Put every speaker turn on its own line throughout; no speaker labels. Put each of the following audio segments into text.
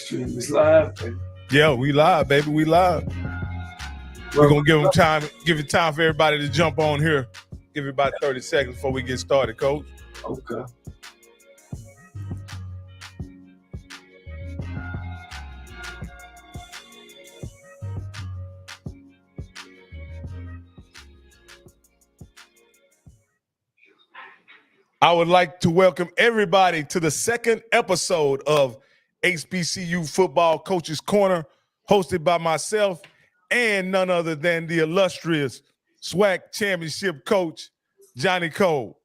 stream is live.
Yeah, we live, baby. We live. We're gonna give it time for everybody to jump on here. Give it about 30 seconds before we get started, Coach.
Okay.
I would like to welcome everybody to the second episode of HBCU Football Coaches Corner, hosted by myself and none other than the illustrious SWAC championship coach, Johnnie Cole.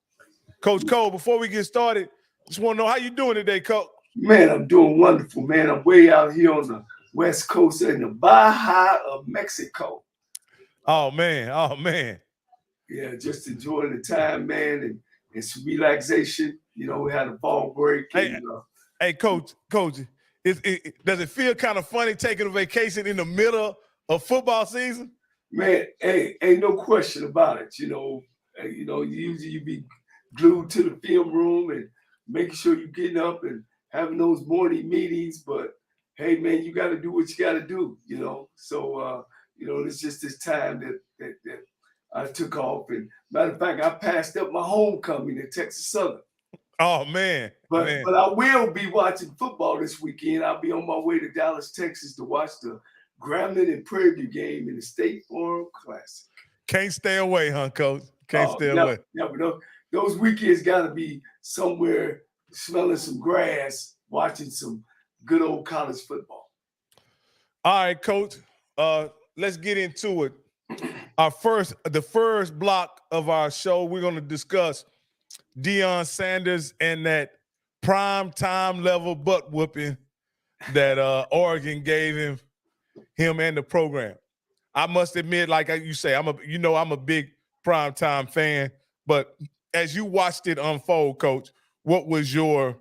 Coach Cole, before we get started, just want to know how you doing today, Coach?
Man, I'm doing wonderful, man. I'm way out here on the west coast in the Baja of Mexico.
Oh, man.
Yeah, just enjoying the time, man, and some relaxation. You know, we had a fall break.
Hey, Coach, does it feel kind of funny taking a vacation in the middle of football season?
Man, hey, ain't no question about it. Usually you be glued to the film room and making sure you're getting up and having those morning meetings. But hey, man, you got to do what you got to do. So it's just this time that I took off. And matter of fact, I passed up my homecoming at Texas Southern.
Oh, man.
But I will be watching football this weekend. I'll be on my way to Dallas, Texas to watch the Grambling and Prairie View game in the State Farm Classic.
Can't stay away, huh, Coach? Can't stay away.
Yeah, but those weekends got to be somewhere smelling some grass, watching some good old college football.
All right, Coach. Let's get into it. The first block of our show, we're going to discuss Deion Sanders and that prime time level butt whooping that Oregon gave him and the program. I must admit, like you say, I'm a big prime time fan. But as you watched it unfold, Coach, what was your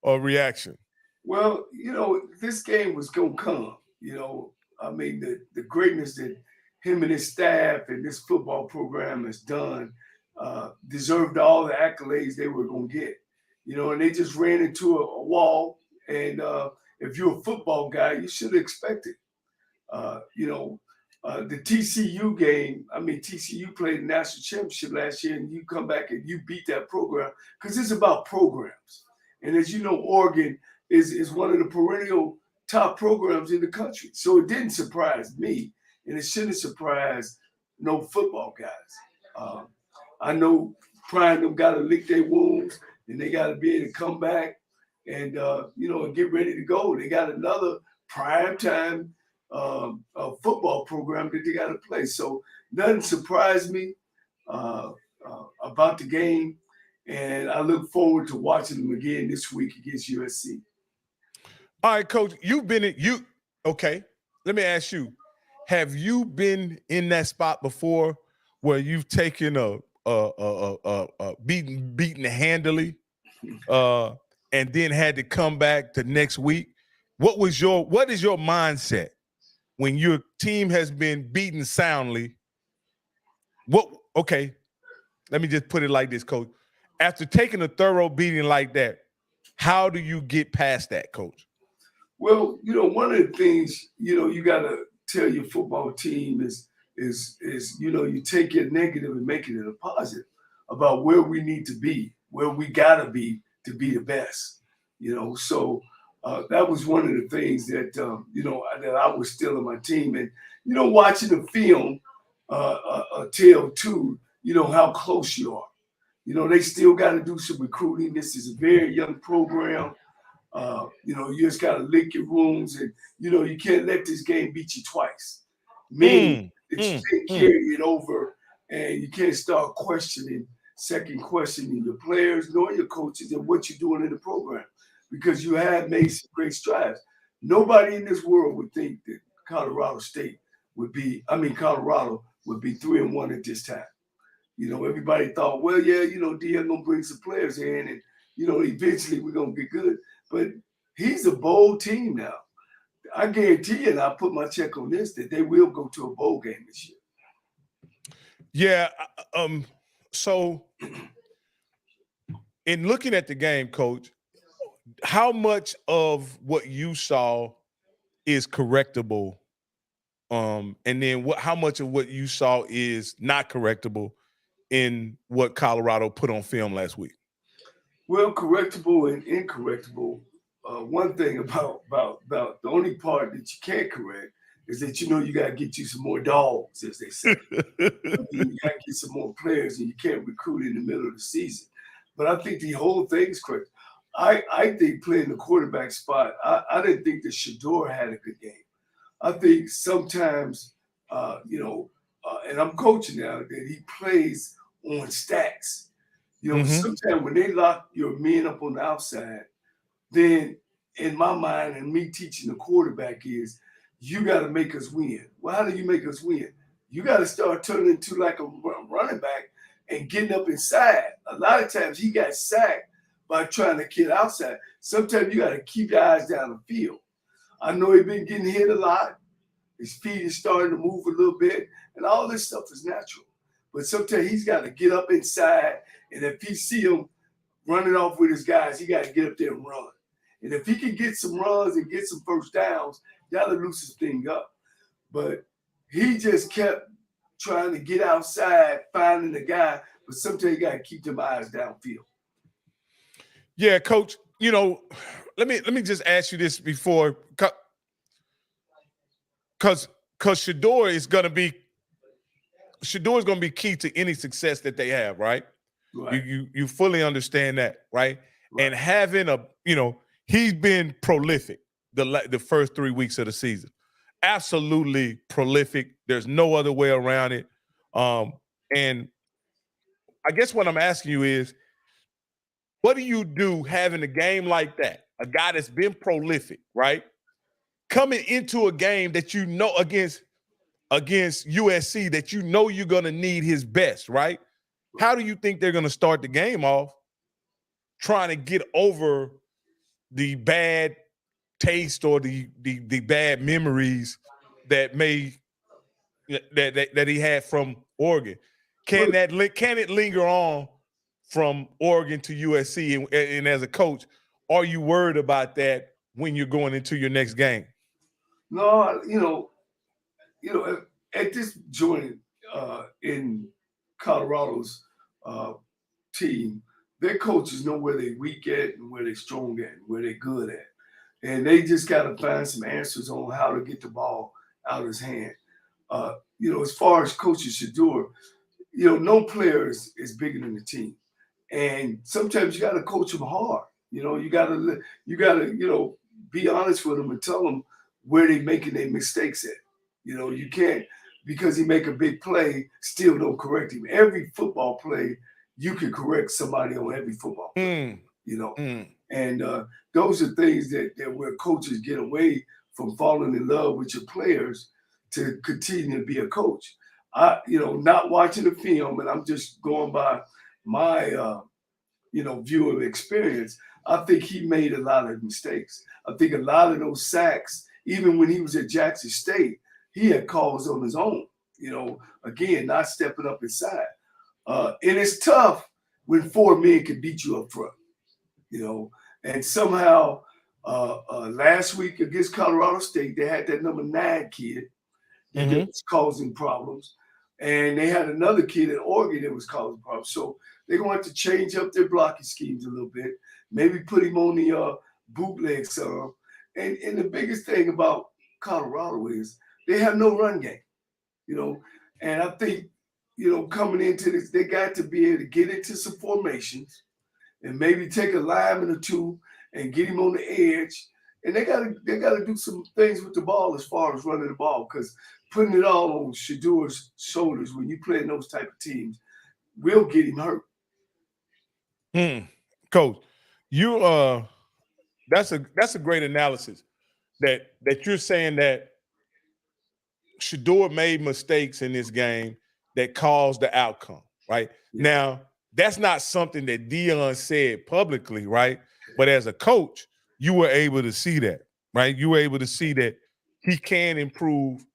reaction?
Well, this game was gonna come. I mean, the greatness that him and his staff and this football program has done deserved all the accolades they were going to get. And they just ran into a wall. And if you're a football guy, you should expect it. The TCU game, TCU played the national championship last year, and you come back and you beat that program because it's about programs. And as you know, Oregon is one of the perennial top programs in the country. So it didn't surprise me. And it shouldn't surprise no football guys. I know Prime them got to lick their wounds, and they got to be able to come back and get ready to go. They got another prime time football program that they got to play. So nothing surprised me about the game, and I look forward to watching them again this week against USC.
All right, Coach, okay. Let me ask you. Have you been in that spot before where you've taken a beaten handily and then had to come back to next week? What is your mindset when your team has been beaten soundly? Okay, let me just put it like this, Coach. After taking a thorough beating like that, how do you get past that, Coach?
Well, one of the things, you got to tell your football team is you take your negative and make it a positive about where we need to be, where we gotta be to be the best. So that was one of the things that that I was still in my team, and watching the film tell too, how close you are. They still got to do some recruiting. This is a very young program. You just got to lick your wounds, and you can't let this game beat you twice. Meaning that you can't carry it over, and you can't start second questioning your players nor your coaches and what you're doing in the program, because you have made some great strides. Nobody in this world would think that Colorado would be 3-1 at this time. Everybody thought, well, yeah, Deion gonna bring some players in, and eventually we're gonna get good. But he's a bowl team now. I guarantee you, and I put my check on this, that they will go to a bowl game this year.
Yeah. So in looking at the game, Coach, how much of what you saw is correctable? And then how much of what you saw is not correctable in what Colorado put on film last week?
Well, correctable and incorrectable. One thing about the only part that you can't correct is that you got to get you some more dogs, as they say. I mean, you got to get some more players, and you can't recruit in the middle of the season. But I think the whole thing's correct. I think playing the quarterback spot, I didn't think that Shador had a good game. I think sometimes, and I'm coaching now, that he plays on stacks. Sometimes when they lock your men up on the outside, then in my mind and me teaching the quarterback is you got to make us win. Well, how do you make us win? You got to start turning into like a running back and getting up inside. A lot of times he got sacked by trying to get outside. Sometimes you got to keep your eyes down the field. I know he's been getting hit a lot. His feet is starting to move a little bit, and all this stuff is natural. But sometimes he's got to get up inside, and if he see him running off with his guys, he got to get up there and run. And if he can get some runs and get some first downs, that'll loosen his thing up. But he just kept trying to get outside, finding the guy, but sometimes you got to keep them eyes downfield.
Yeah, Coach, let me just ask you this before, because Shador is going to be key to any success that they have, right?
Right.
You fully understand that, right? And having he's been prolific the first 3 weeks of the season, absolutely prolific. There's no other way around it. And I guess what I'm asking you is, what do you do having a game like that? A guy that's been prolific, right? Coming into a game that against USC that you're going to need his best, right? How do you think they're going to start the game off trying to get over the bad taste or the bad memories that he had from Oregon? Can it linger on from Oregon to USC? And as a coach, are you worried about that when you're going into your next game?
No, at this joint in Colorado's team, their coaches know where they're weak at and where they're strong at and where they're good at. And they just got to find some answers on how to get the ball out of his hand. As far as coaches should do, no player is bigger than the team. And sometimes you got to coach them hard. You got to be honest with them and tell them where they're making their mistakes at. You can't, because he make a big play, still don't correct him. Every football play, you can correct somebody on every football play. And those are things that where coaches get away from falling in love with your players to continue to be a coach. Not watching the film, and I'm just going by my view of experience. I think he made a lot of mistakes. I think a lot of those sacks, even when he was at Jackson State, he had calls on his own. Again, not stepping up inside. And it's tough when 4 men can beat you up front. And somehow last week against Colorado State, they had that number 9 kid that was causing problems. And they had another kid at Oregon that was causing problems. So they're going to have to change up their blocking schemes a little bit, maybe put him on the bootleg some. And the biggest thing about Colorado is they have no run game, And I think, coming into this, they got to be able to get into some formations and maybe take a lineman or two and get him on the edge. And they gotta do some things with the ball as far as running the ball, because putting it all on Shador's shoulders when you play in those type of teams will get him hurt.
Coach, you that's a great analysis that you're saying that Shador made mistakes in this game that caused the outcome, right? Yeah. Now, that's not something that Deion said publicly, right? But as a coach, you were able to see that, right? You were able to see that he can improve,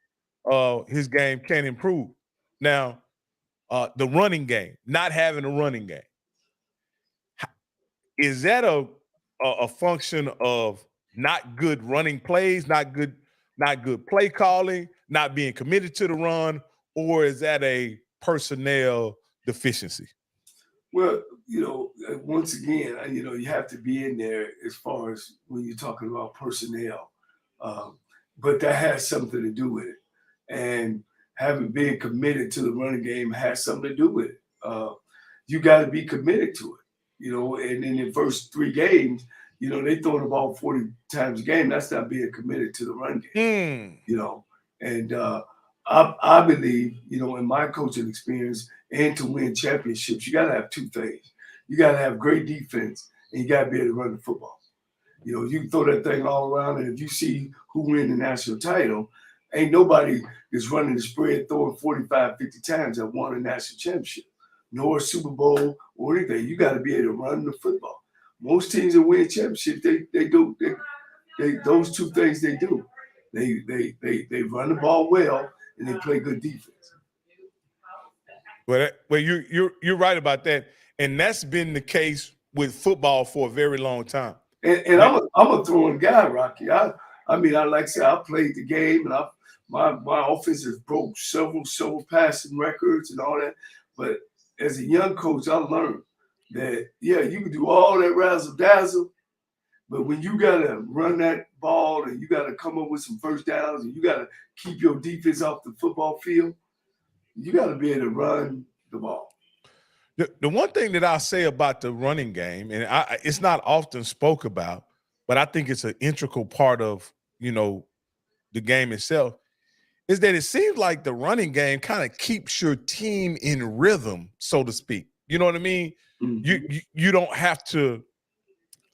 his game can improve. Now, the running game, not having a running game, is that a function of not good running plays, not good play calling, not being committed to the run, or is that a personnel deficiency?
Well, once again, you have to be in there as far as when you're talking about personnel. But that has something to do with it. And having been committed to the running game has something to do with it. You got to be committed to it, and in the first 3 games, they throw the ball 40 times a game. That's not being committed to the run game, And I believe, in my coaching experience and to win championships, you got to have 2 things. You got to have great defense and you got to be able to run the football. You can throw that thing all around, and if you see who win the national title, ain't nobody is running the spread, throwing 45, 50 times that won a national championship, nor a Super Bowl or anything. You got to be able to run the football. Most teams that win championships, they do those 2 things they do. They run the ball well and they play good defense.
Well, you're right about that, and that's been the case with football for a very long time.
And I'm a throwing guy, Rocky. I like I said, I played the game, and my offense has broke several passing records and all that. But as a young coach, I learned that you can do all that razzle dazzle, but when you gotta run that ball and you gotta come up with some first downs and you gotta keep your defense off the football field, you gotta be able to run the ball.
The one thing that I'll say about the running game, and it's not often spoke about, but I think it's an integral part of, the game itself, is that it seems like the running game kind of keeps your team in rhythm, so to speak. You know what I mean? Mm-hmm. You don't have to,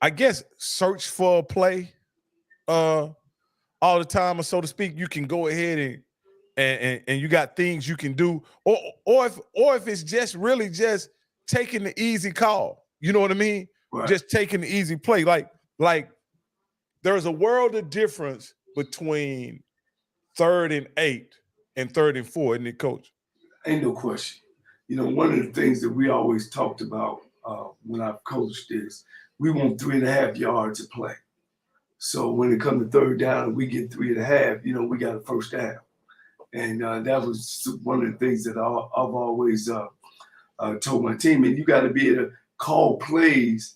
I guess, search for a play all the time, or so to speak. You can go ahead and you got things you can do, or if it's just really just taking the easy call, you know what I mean? Right. Just taking the easy play. Like there's a world of difference between 3rd and 8 and 3rd and 4, isn't it, Coach?
Ain't no question. One of the things that we always talked about when I've coached is we want 3.5 yards of play. So when it comes to 3rd down and we get 3.5, we got a first down. And that was one of the things that I've always told my team. And you got to be able to call plays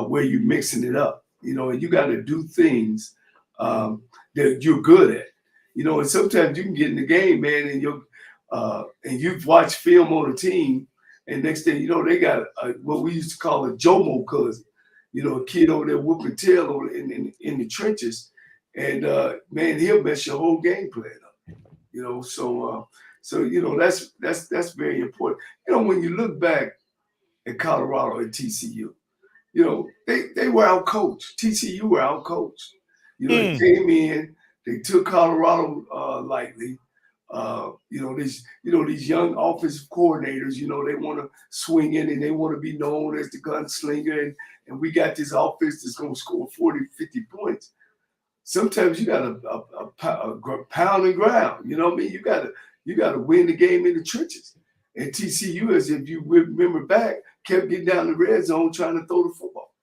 where you're mixing it up, and you got to do things that you're good at, and sometimes you can get in the game, man, and you've watched film on a team, and next thing you know, they got what we used to call a Jomo cousin, a kid over there whooping tail in the trenches, and man, he'll mess your whole game plan up. So that's very important. When you look back at Colorado and TCU, they were outcoached. TCU were outcoached. They came in, they took Colorado lightly. These young offensive coordinators, they want to swing in and they want to be known as the gunslinger, and we got this offense that's going to score 40, 50 points. Sometimes you got a pound and ground. You know what I mean? You got to win the game in the trenches. And TCU, as if you remember back, kept getting down the red zone trying to throw the football.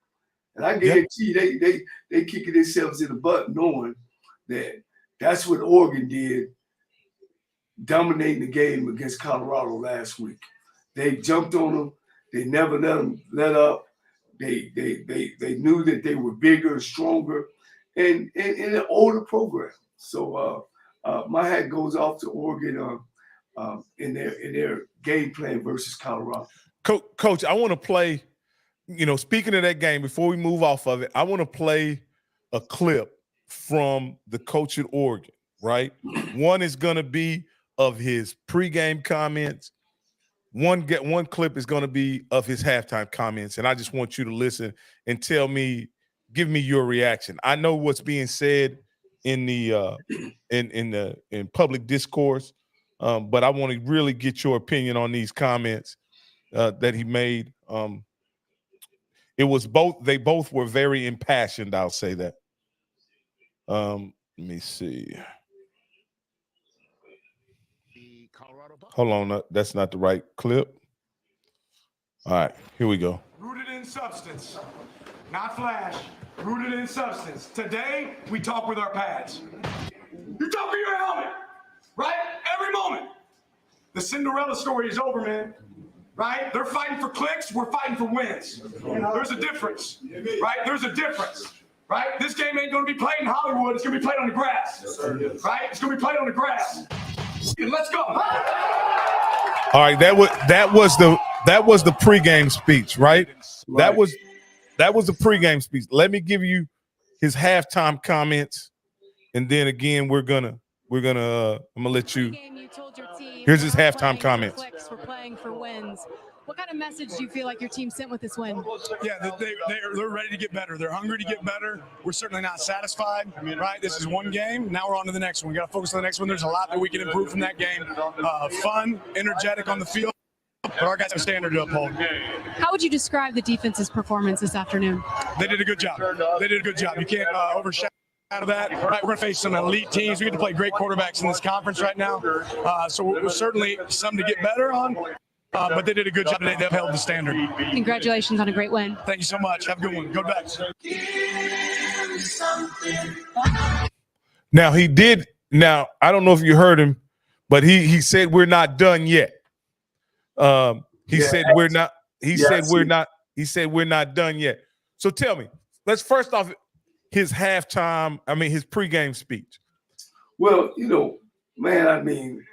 And I guarantee you, they kicking themselves in the butt knowing that that's what Oregon did, dominating the game against Colorado last week. They jumped on them. They never let up. They knew that they were bigger and stronger. And in an older program. So my hat goes off to Oregon in their game plan versus Colorado.
Coach, I want to play, speaking of that game, before we move off of it, I want to play a clip from the coach at Oregon, right? One is going to be of his pregame comments. One clip is going to be of his halftime comments, and I just want you to listen and give me your reaction. I know what's being said in the in public discourse, but I want to really get your opinion on these comments that he made. It was both; they both were very impassioned. I'll say that. Let me see. Hold on, that's not the right clip. All right, here we go.
Rooted in substance, not flash, rooted in substance. Today, we talk with our pads. You talk with your helmet, right? Every moment. The Cinderella story is over, man. Right? They're fighting for clicks. We're fighting for wins. There's a difference, right? There's a difference, right? This game ain't going to be played in Hollywood. It's going to be played on the grass, right? It's going to be played on the grass. Let's go.
All right, that was the pregame speech, right? That was the pregame speech. Let me give you his halftime comments, and then again I'm gonna let you. Here's his halftime comments.
We're playing for wins. What kind of message do you feel like your team sent with this win?
Yeah, they're ready to get better. They're hungry to get better. We're certainly not satisfied, right? This is one game. Now we're on to the next one. We got to focus on the next one. There's a lot that we can improve from that game. Fun, energetic on the field, but our guys have a standard to uphold.
How would you describe the defense's performance this afternoon?
They did a good job. They did a good job. You can't overshadow out of that. Right, we're going to face some elite teams. We get to play great quarterbacks in this conference right now. So we're certainly some to get better on. But they did a good job today. They've held the standard.
Congratulations on a great win.
Thank you so much. Have a good one. Go back.
Now he did. Now I don't know if you heard him, but he said we're not done yet. He said we're not. He said we're not. He said we're not done yet. So tell me. Let's first off his halftime. I mean his pregame speech.
Well, man, I mean,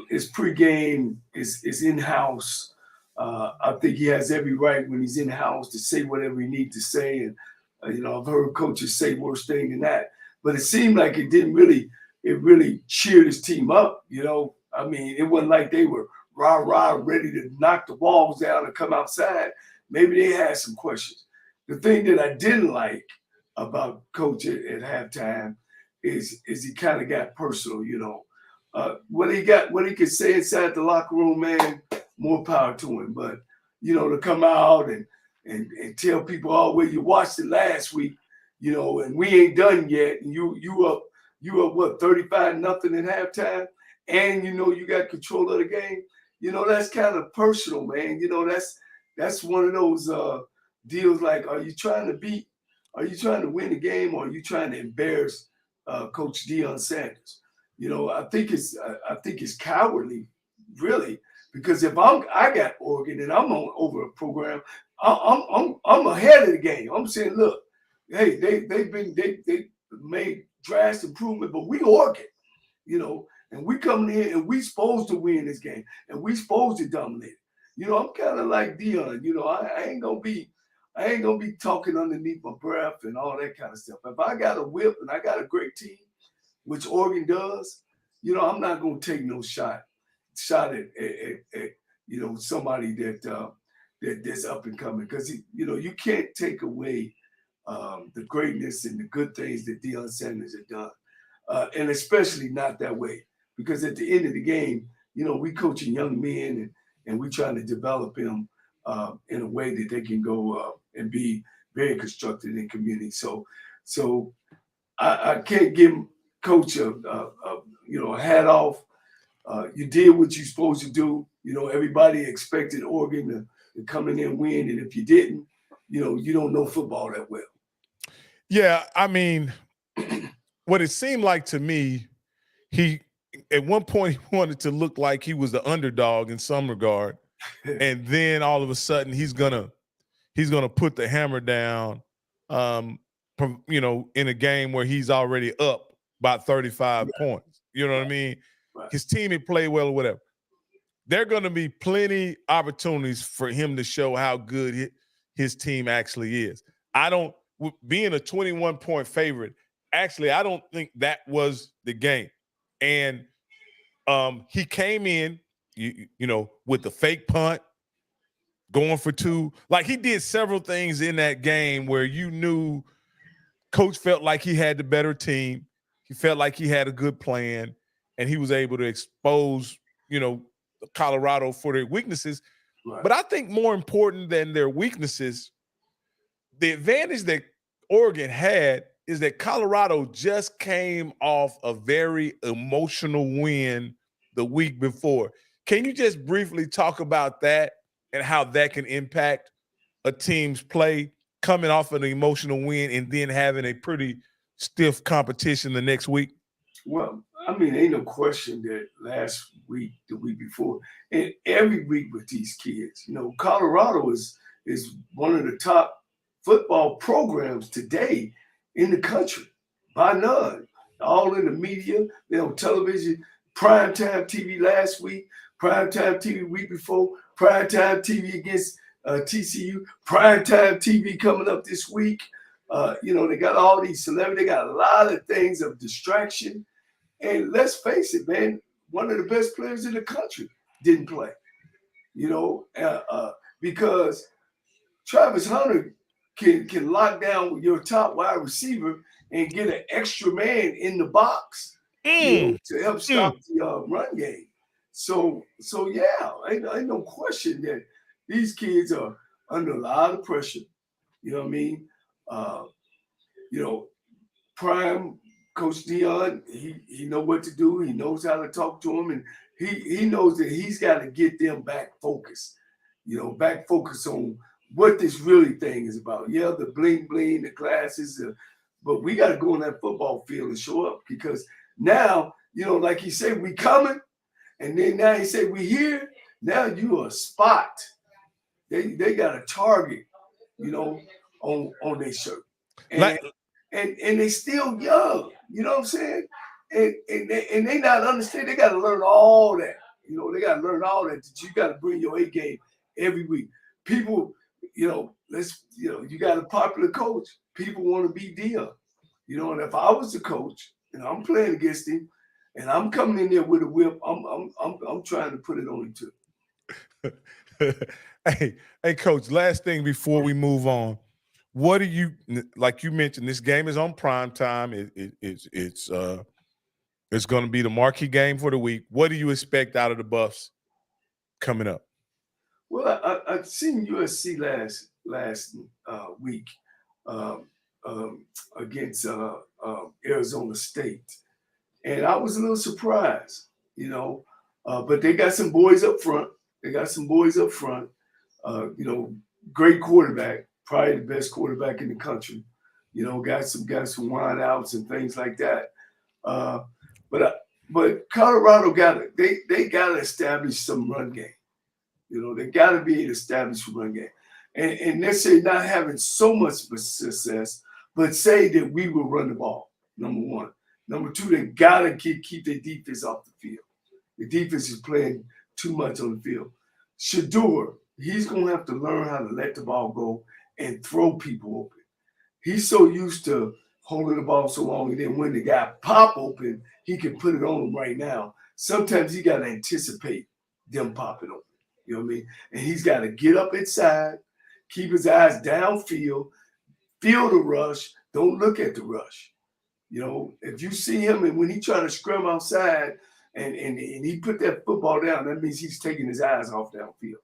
his pregame is in-house. I think he has every right when he's in-house to say whatever he needs to say. And, I've heard coaches say worse thing than that. But it seemed like it really cheered his team up, I mean, it wasn't like they were rah-rah ready to knock the walls down and come outside. Maybe they had some questions. The thing that I didn't like about Coach at halftime is he kind of got personal, what he could say inside the locker room, man, more power to him. But to come out and tell people, oh, well, you watched it last week, and we ain't done yet, and you up what 35-0 at halftime, and you got control of the game. That's kind of personal, man. That's one of those deals. Like, are you trying to win the game, or are you trying to embarrass Coach Deion Sanders? I think it's cowardly, really, because if I got Oregon and I'm over a program, I'm ahead of the game. I'm saying, look, hey, they made drastic improvement, but we Oregon, and we coming in and we supposed to win this game and we supposed to dominate it. I'm kind of like Deion. I ain't gonna be talking underneath my breath and all that kind of stuff. If I got a whip and I got a great team, which Oregon does, I'm not going to take no shot at somebody that's up and coming, because you can't take away the greatness and the good things that Deion Sanders has done, and especially not that way, because at the end of the game, we coaching young men and we trying to develop them in a way that they can go and be very constructive in community. So I can't give Coach a hat off. You did what you're supposed to do. Everybody expected Oregon to come in and win, and if you didn't, you don't know football that well.
Yeah, I mean, what it seemed like to me, he at one point he wanted to look like he was the underdog in some regard, and then all of a sudden he's gonna put the hammer down, in a game where he's already up by 35 points. You know what I mean?
Right.
His team had played well or whatever. There are going to be plenty opportunities for him to show how good his team actually is. Being a 21-point favorite, actually, I don't think that was the game. And he came in, with the fake punt, going for two. Like, he did several things in that game where you knew Coach felt like he had the better team. He felt like he had a good plan, and he was able to expose, Colorado for their weaknesses.
Right.
But I think more important than their weaknesses, the advantage that Oregon had is that Colorado just came off a very emotional win the week before. Can you just briefly talk about that and how that can impact a team's play coming off an emotional win and then having a pretty stiff competition the next week?
Well, I mean, ain't no question that last week, the week before, and every week with these kids, Colorado is one of the top football programs today in the country, by none. All in the media, on television, primetime TV last week, primetime TV week before, primetime TV against TCU, primetime TV coming up this week. They got all these celebrities, they got a lot of things of distraction. And let's face it, man, one of the best players in the country didn't play, because Travis Hunter can lock down your top wide receiver and get an extra man in the box to help stop the run game. So yeah, ain't no question that these kids are under a lot of pressure. You know what I mean? Prime Coach Deion, he know what to do. He knows how to talk to them, and he knows that he's got to get them back focused. Back focused on what this really thing is about. Yeah, the bling bling, the glasses, but we got to go on that football field and show up, because now, like he said, we coming, and then now he said we here. Now you are a spot. They got a target, on their shirt. And they still young, you know what I'm saying? And they not understand. They got to learn all that. They got to learn all that you got to bring your A game every week. People, you got a popular coach. People want to be Deion. And if I was the coach and I'm playing against him and I'm coming in there with a whip, I'm trying to put it on him too.
Hey, Coach, last thing before we move on. What do you, like you mentioned, this game is on prime time. It's going to be the marquee game for the week. What do you expect out of the Buffs coming up?
Well, I've seen USC last week against Arizona State, and I was a little surprised, but they got some boys up front. Great quarterback. Probably the best quarterback in the country. Got some wideouts and things like that. But Colorado got it. They got to establish some run game. They got to be able to establish a run game, and necessarily not having so much success, but say that we will run the ball. Number one. Number two, they got to keep their defense off the field. The defense is playing too much on the field. Shador, he's gonna have to learn how to let the ball go and throw people open. He's so used to holding the ball so long, and then when the guy pop open, he can put it on him right now. Sometimes he got to anticipate them popping open. You know what I mean? And he's got to get up inside, keep his eyes downfield, feel the rush, don't look at the rush. If you see him and when he trying to scrum outside and he put that football down, that means he's taking his eyes off downfield.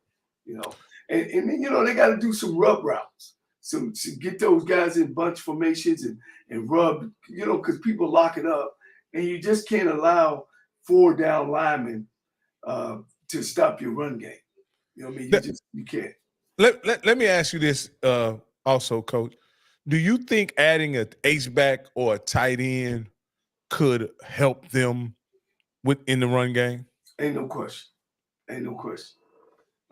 And then, they got to do some rub routes. So get those guys in bunch formations and rub, because people lock it up. And you just can't allow 4 down linemen to stop your run game. You know what I mean? You can't.
Let me ask you this also, Coach. Do you think adding an H-back or a tight end could help them in the run game?
Ain't no question. And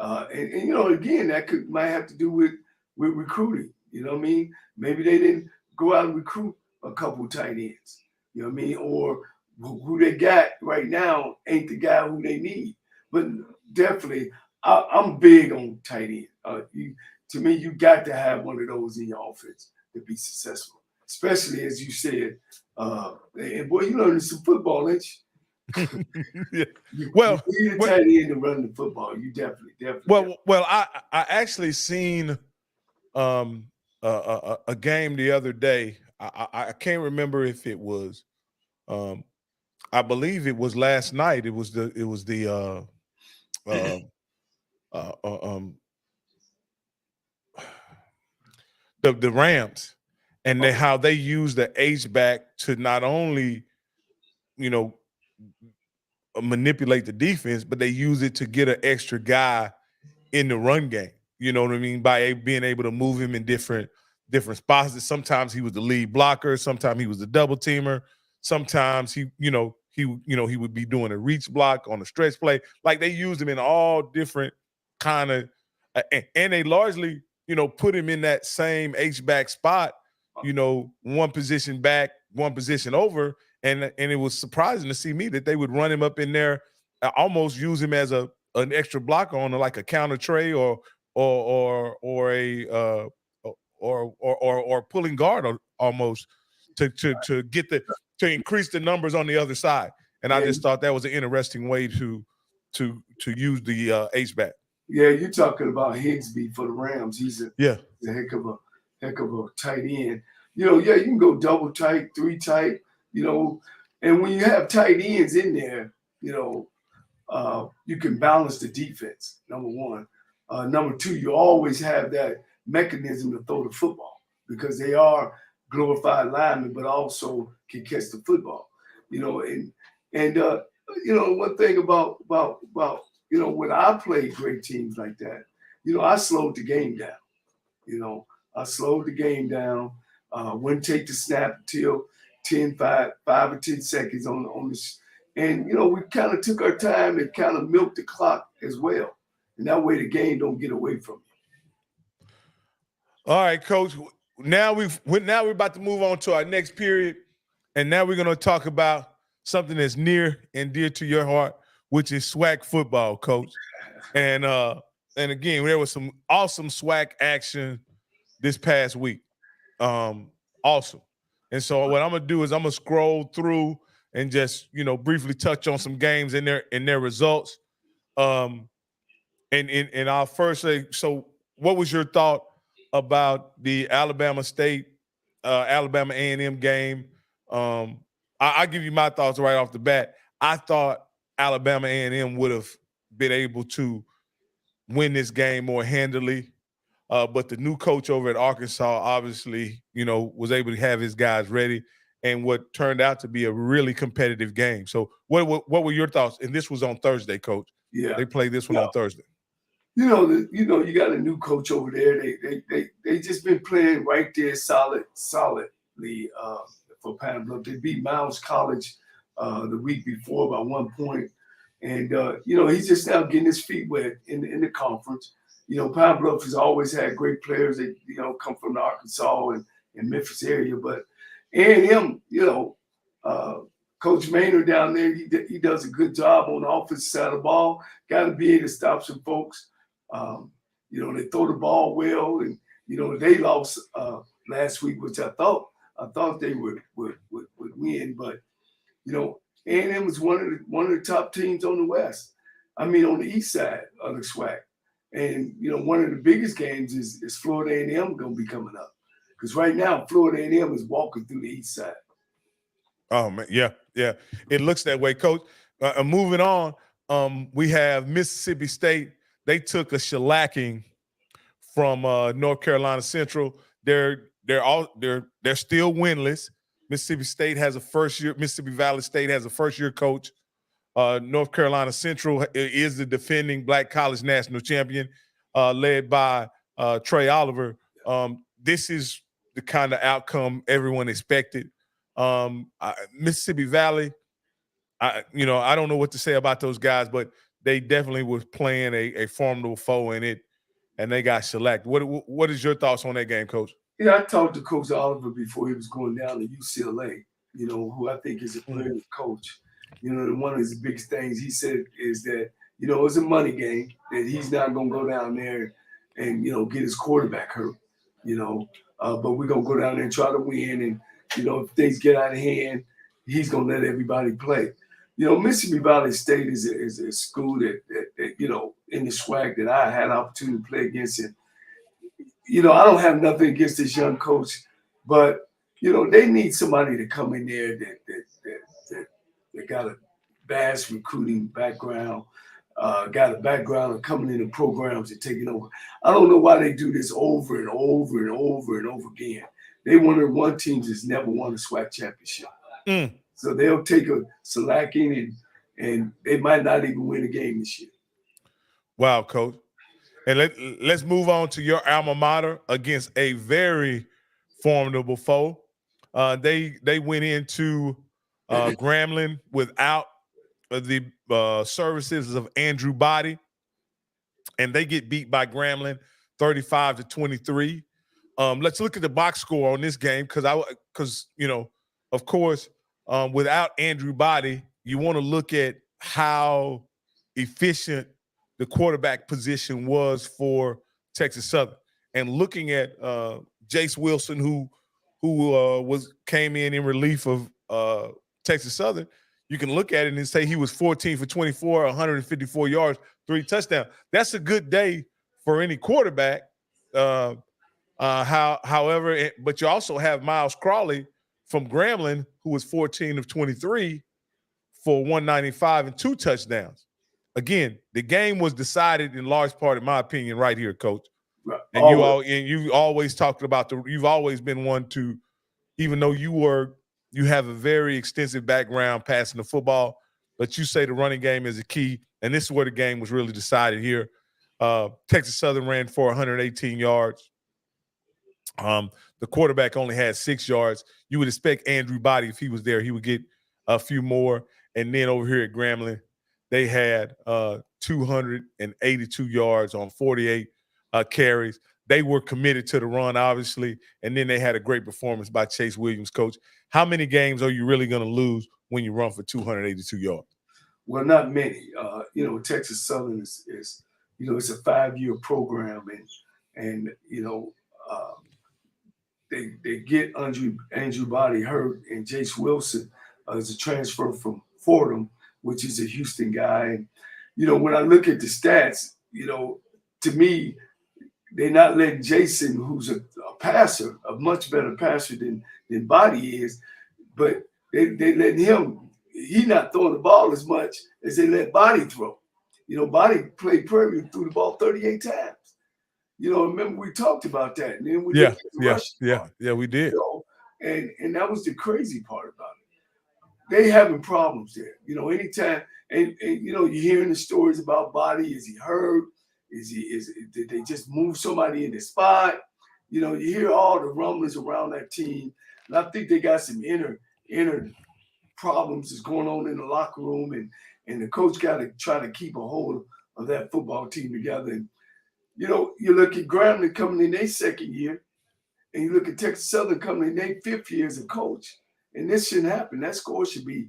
again, that might have to do with recruiting. You know what I mean? Maybe they didn't go out and recruit a couple tight ends. You know what I mean? Or who they got right now ain't the guy who they need. But definitely, I'm big on tight end. To me, you got to have one of those in your offense to be successful. Especially as you said, and boy, you learning some football, ain't you?
Yeah.
You need a tight end to run the football. You definitely.
Well, I actually seen a game the other day. I can't remember if it was. I believe it was last night. It was the Rams, and how they use the H-back to not only, manipulate the defense, but they use it to get an extra guy in the run game. You know what I mean? By being able to move him in different different spots. Sometimes he was the lead blocker, sometimes he was the double teamer, sometimes he would be doing a reach block on a stretch play. Like they used him in all different kind of, and they largely, put him in that same H-back spot, one position back, one position over. And it was surprising to see me that they would run him up in there, almost use him as an extra blocker on like a counter tray or pulling guard almost to increase the numbers on the other side. And I just thought that was an interesting way to use the H-back.
Yeah, you're talking about Higsby for the Rams. He's a heck of a tight end. You can go double tight, 3 tight, and when you have tight ends in there, you can balance the defense, number one. Number two, you always have that mechanism to throw the football because they are glorified linemen, but also can catch the football. One thing about when I played great teams like that, I slowed the game down. I slowed the game down. Wouldn't take the snap until 5 or 10 seconds on this. And, we kind of took our time and kind of milked the clock as well. And that way the game don't get away from you.
All right, Coach. Now we're about to move on to our next period. And now we're going to talk about something that's near and dear to your heart, which is SWAC football, Coach. And again, there was some awesome SWAC action this past week. Awesome. And so what I'm going to do is I'm going to scroll through and just, briefly touch on some games in their results. And I'll first say, so what was your thought about the Alabama A&M game? I'll give you my thoughts right off the bat. I thought Alabama A&M would have been able to win this game more handily. But the new coach over at Arkansas obviously, was able to have his guys ready and what turned out to be a really competitive game. So what were your thoughts? And this was on Thursday, Coach.
Yeah.
They played this one on Thursday.
You got a new coach over there. They just been playing right there solidly for Pine Bluff. They beat Miles College the week before by 1 point. And he's just now getting his feet wet in the conference. Pine Bluff has always had great players that, come from the Arkansas and Memphis area. But A&M, Coach Maynard down there, he does a good job on the offensive side of the ball. Got to be able to stop some folks. They throw the ball well, and they lost last week, which I thought they would win. But A&M was one of the top teams on the West. On the east side of the SWAC. And one of the biggest games is Florida A&M going to be coming up, because right now Florida A&M is walking through the east side.
Oh man, yeah, it looks that way, Coach. Moving on, we have Mississippi State. They took a shellacking from North Carolina Central. They're still winless. Mississippi State has a first year. Mississippi Valley State has a first-year coach. North Carolina Central is the defending Black College national champion, led by Trey Oliver. This is the kind of outcome everyone expected. Mississippi Valley, I don't know what to say about those guys, but they definitely was playing a formidable foe in it, and they got shellacked. What is your thoughts on that game, Coach?
Yeah, I talked to Coach Oliver before he was going down to UCLA, who I think is a brilliant coach. One of his biggest things he said is that, it's a money game, that he's not going to go down there and, get his quarterback hurt, but we're going to go down there and try to win. And, if things get out of hand, he's going to let everybody play. Mississippi Valley State is a school that in the SWAC that I had an opportunity to play against. And, I don't have nothing against this young coach, but, they need somebody to come in there that got a vast recruiting background, got a background of coming into programs and taking over. I don't know why they do this over and over and over and over again. They one team that's never won a SWAC championship. So they'll take a shellacking and they might not even win a game this year.
Wow, Coach. And let's move on to your alma mater against a very formidable foe. They went into Grambling without the services of Andrew Body, and they get beat by Grambling 35-23. Let's look at the box score on this game because of course, without Andrew Body, you want to look at how efficient the quarterback position was for Texas Southern. And looking at Jace Wilson, who came in relief of Texas Southern, you can look at it and say he was 14 for 24, 154 yards, 3 touchdowns. That's a good day for any quarterback. However, but you also have Miles Crawley from Grambling, who was 14 of 23 for 195 and 2 touchdowns. Again, the game was decided in large part, in my opinion, right here, Coach.
Right.
And you always talked about you've always been one to, even though you have a very extensive background passing the football, but you say the running game is a key, and this is where the game was really decided here. Texas Southern ran for 118 yards. The quarterback only had 6 yards. You would expect Andrew Body, if he was there, he would get a few more. And then over here at Grambling, they had 282 yards on 48 carries. They were committed to the run, obviously, and then they had a great performance by Chase Williams. Coach, how many games are you really going to lose when you run for 282 yards?
Well, not many. Texas Southern is it's a 5-year program, and they get Andrew Body hurt, and Jace Wilson is a transfer from Fordham, which is a Houston guy. And when I look at the stats, to me, they're not letting Jason, who's a passer, a much better passer than Body is, but they letting him. He not throwing the ball as much as they let Body throw. Body played Prairie View, threw the ball 38 times. Remember we talked about that. And then we
we did.
And that was the crazy part about it. They having problems there. Anytime, and you're hearing the stories about Body. Is he hurt? Did they just move somebody in the spot? You hear all the rumblings around that team, and I think they got some inner problems that's going on in the locker room, and the coach got to try to keep a hold of that football team together. And you look at Grambling coming in their 2nd year, and you look at Texas Southern coming in their 5th year as a coach, and this shouldn't happen. That score should be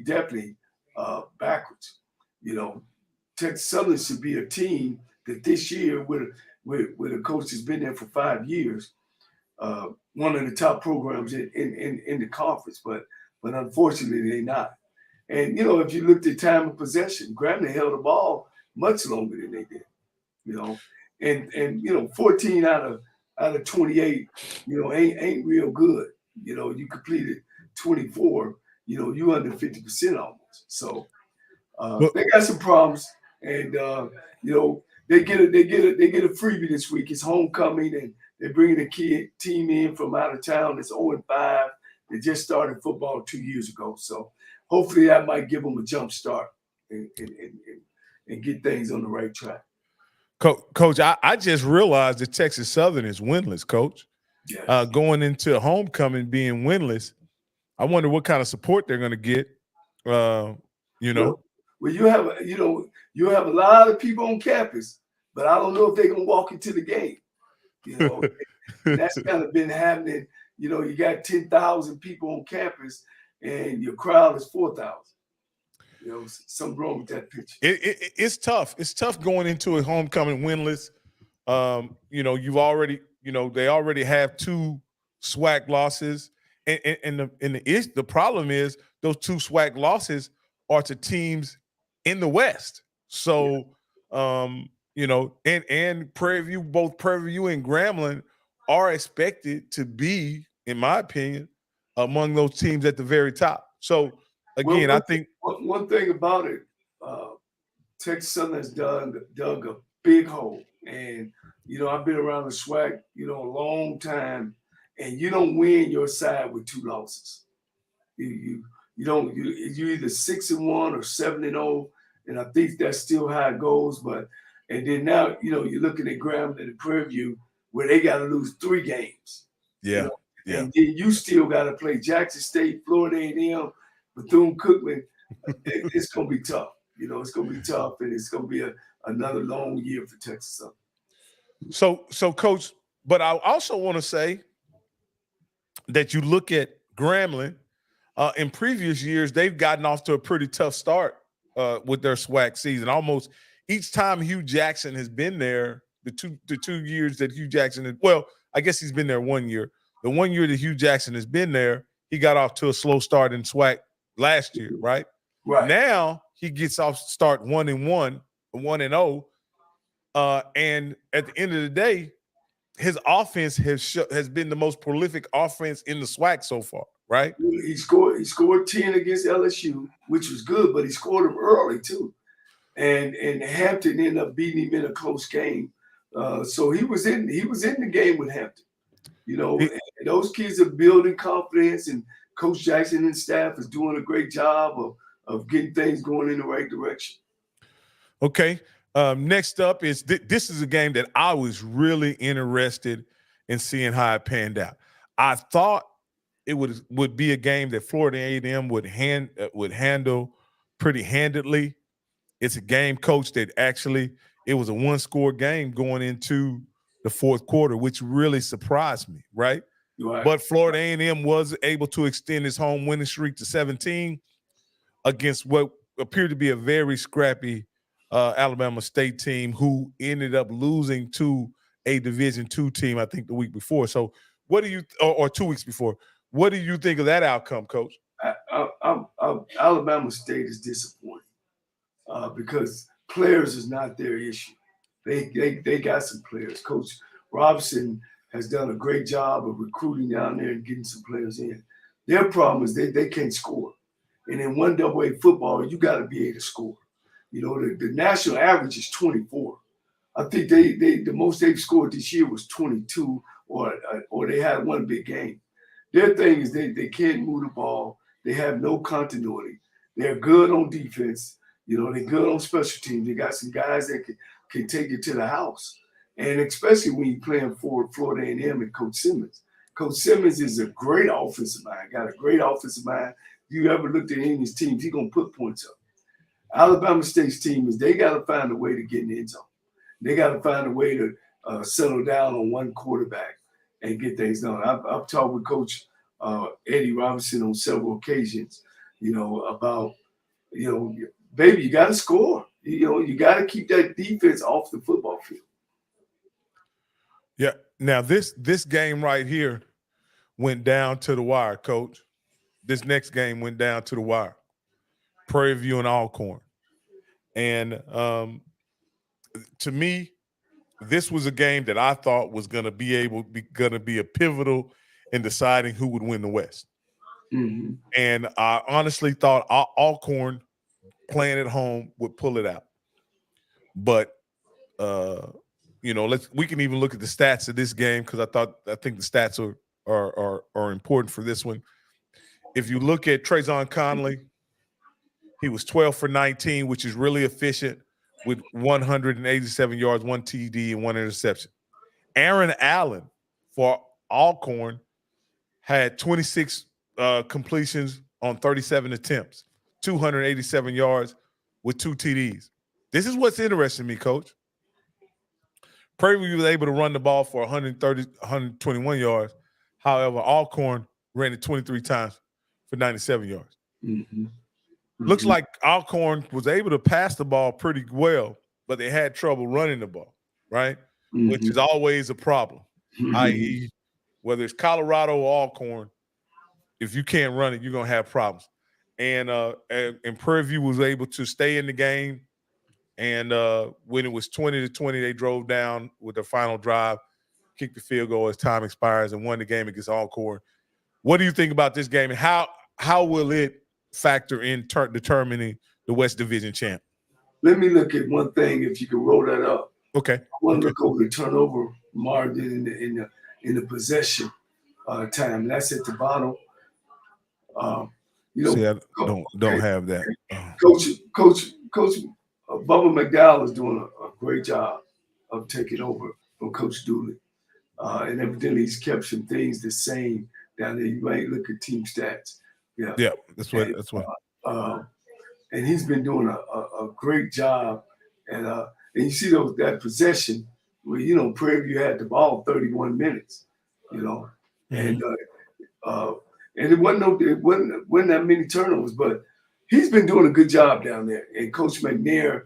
definitely backwards. Texas Southern should be a team that this year, with a coach that's been there for 5 years, one of the top programs in the conference, but unfortunately they're not. And if you looked at time of possession, Grambling held the ball much longer than they did. And 14 out of 28, ain't real good. You completed 24, you under 50% almost. So they got some problems, and they get a freebie this week. It's homecoming, and they're bringing a team in from out of town that's 0-5. They just started football 2 years ago, so hopefully that might give them a jump start and get things on the right track.
Coach, I just realized that Texas Southern is winless, Coach.
Yes.
Going into homecoming being winless, I wonder what kind of support they're going to get.
Well, you have a lot of people on campus, but I don't know if they're gonna walk into the game. That's kind of been happening. You got 10,000 people on campus, and your crowd is 4,000. Something wrong with that picture.
It's tough. It's tough going into a homecoming winless. They already have 2 SWAC losses, and the problem is those 2 SWAC losses are to teams in the West. So, and Prairie View, both Prairie View and Grambling are expected to be, in my opinion, among those teams at the very top. So, again, I think
one thing about it, Texas Southern has dug a big hole, and I've been around the SWAC, a long time, and you don't win your side with 2 losses. You don't. You're either 6-1 or 7-0, and I think that's still how it goes. And then now, you're looking at Grambling and Prairie View, where they got to lose 3 games.
Yeah.
know?
Yeah.
And then you still got to play Jackson State, Florida A&M, Bethune-Cookman. It's going to be tough. You know, it's going to be tough, and it's going to be another long year for Texas Southern.
So, Coach, but I also want to say that you look at Grambling. In previous years, they've gotten off to a pretty tough start with their SWAC season. Almost each time Hugh Jackson has been there, the two years that Hugh Jackson I guess he's been there 1 year. The 1 year that Hugh Jackson has been there, he got off to a slow start in SWAC last year, right?
Right.
Now he gets off start 1-1, 1-0, and at the end of the day, his offense has been the most prolific offense in the SWAC so far, right?
He scored 10 against LSU, which was good, but he scored them early too. And Hampton ended up beating him in a close game. So he was in the game with Hampton. You know, and those kids are building confidence, and Coach Jackson and staff is doing a great job of getting things going in the right direction.
Okay. Next up is this is a game that I was really interested in seeing how it panned out. I thought it would be a game that Florida A&M would handle pretty handedly. It's a game, Coach, that actually it was a one-score game going into the fourth quarter, which really surprised me, right?
Right.
But Florida A&M was able to extend its home winning streak to 17 against what appeared to be a very scrappy Alabama State team who ended up losing to a Division II team, I think, the week before. So what do you or 2 weeks before? What do you think of that outcome, Coach?
Alabama State is disappointing because players is not their issue. They got some players. Coach Robson has done a great job of recruiting down there and getting some players in. Their problem is they can't score. And in 1AA football, you got to be able to score. You know, the national average is 24. I think the most they've scored this year was 22, or they had one big game. Their thing is they can't move the ball. They have no continuity. They're good on defense. You know, they're good on special teams. They got some guys that can take it to the house. And especially when you're playing for Florida A&M and Coach Simmons. Coach Simmons is a great offensive mind, got a great offensive mind. If you ever looked at any of his teams, he's going to put points up. Alabama State's team is they got to find a way to get in the end zone. They got to find a way to settle down on one quarterback and get things done. I've talked with Coach Eddie Robinson on several occasions, you know, about, you know, baby, you got to score. You know, you got to keep that defense off the football field.
Yeah. Now, this game right here went down to the wire, Coach. This next game went down to the wire. Prairie View and Alcorn. And to me, this was a game that I thought was going to be a pivotal in deciding who would win the West.
Mm-hmm.
And I honestly thought Alcorn playing at home would pull it out. But you know, we can even look at the stats of this game because I think the stats are important for this one. If you look at Trayvon Conley, he was 12 for 19, which is really efficient with 187 yards, 1 TD, and 1 interception. Aaron Allen for Alcorn had 26 completions on 37 attempts, 287 yards with 2 TDs. This is what's interesting to me, Coach. Prairie View was able to run the ball for 121 yards. However, Alcorn ran it 23 times for 97 yards.
Mm-hmm.
Looks like Alcorn was able to pass the ball pretty well, but they had trouble running the ball, right?
Mm-hmm.
Which is always a problem, i.e., whether it's Colorado or Alcorn, if you can't run it, you're going to have problems. And Prairie View was able to stay in the game. And when it was 20-20, they drove down with their final drive, kicked the field goal as time expires, and won the game against Alcorn. What do you think about this game, and how will it factor in determining the West Division champ?
Let me look at one thing, if you can roll that up.
Okay.
I want to look over the turnover margin in the possession time. And that's at the bottom. You know,
see, I don't have that.
Coach Bubba McDowell is doing a great job of taking over from Coach Dooley. and evidently he's kept some things the same down there. You might look at team stats. Yeah,
Yeah, that's what.
Uh, and he's been doing a great job. And you see that possession where Prairie View had the ball 31 minutes, and it wasn't that many turnovers, but he's been doing a good job down there. And Coach McNair,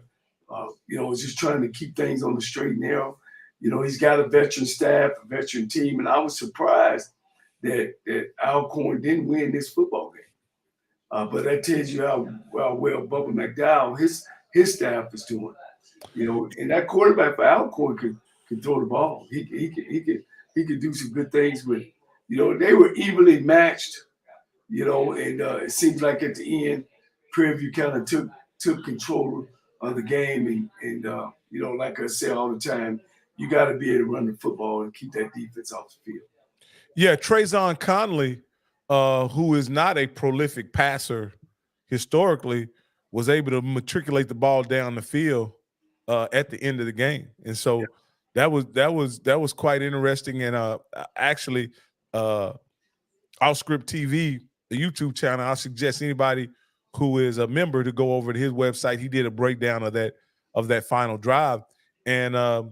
is just trying to keep things on the straight and narrow. He's got a veteran staff, a veteran team, and I was surprised that Alcorn didn't win this football game. But that tells you how well Bubba McDowell, his staff is doing. And that quarterback for Alcorn could throw the ball. He could do some good things with it. They were evenly matched. And it seems like at the end, Prairie View kind of took control of the game. And like I say all the time, you got to be able to run the football and keep that defense off the field.
Yeah, Trayvon Conley, who is not a prolific passer historically, was able to matriculate the ball down the field at the end of the game, and so that was quite interesting. And actually, Outscript TV, the YouTube channel, I suggest anybody who is a member to go over to his website. He did a breakdown of that final drive, and the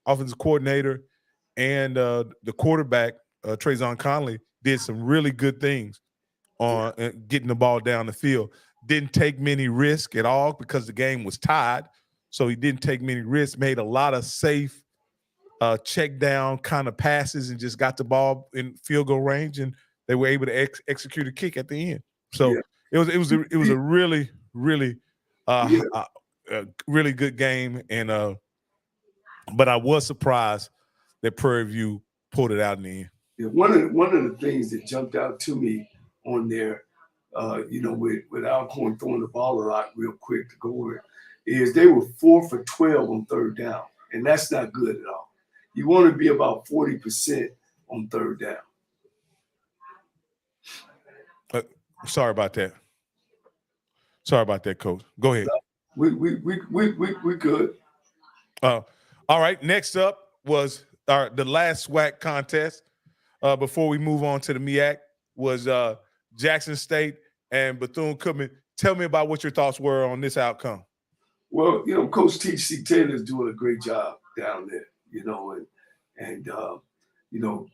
offensive coordinator and the quarterback, Trayvon Conley, did some really good things on getting the ball down the field. Didn't take many risks at all because the game was tied. So he didn't take many risks, made a lot of safe check down kind of passes and just got the ball in field goal range, and they were able to execute a kick at the end. So it was a really, really really good game. And but I was surprised that Prairie View pulled it out in the end.
Yeah, one of the things that jumped out to me on there, with Alcorn throwing the ball a lot real quick to go over it, is they were 4 for 12 on third down, and that's not good at all. You want to be about 40% on third down.
Sorry about that. Sorry about that, Coach. Go ahead.
We good.
All right. Next up was the last SWAC contest. Before we move on to the MEAC, was Jackson State and Bethune-Cookman. Tell me about what your thoughts were on this outcome.
Well, Coach T.C. Taylor is doing a great job down there, and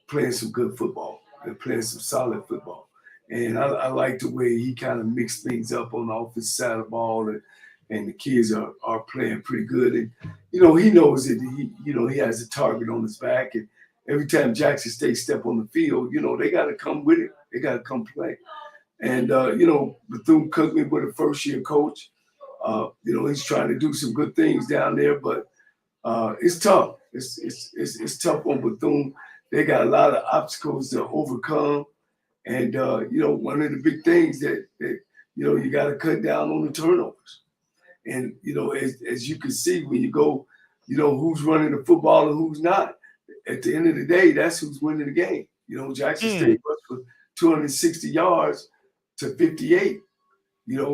playing some good football and playing some solid football. And I like the way he kind of mixed things up on the offensive side of the ball, and the kids are playing pretty good. And, he knows that he has a target on his back, and every time Jackson State step on the field, they got to come with it. They got to come play. And, Bethune-Cookman with a first-year coach, he's trying to do some good things down there, but it's tough. It's tough on Bethune. They got a lot of obstacles to overcome. And, one of the big things that you got to cut down on the turnovers. And, as you can see, when you go, who's running the football and who's not. At the end of the day, that's who's winning the game. Jackson State rushed for 260 yards to 58.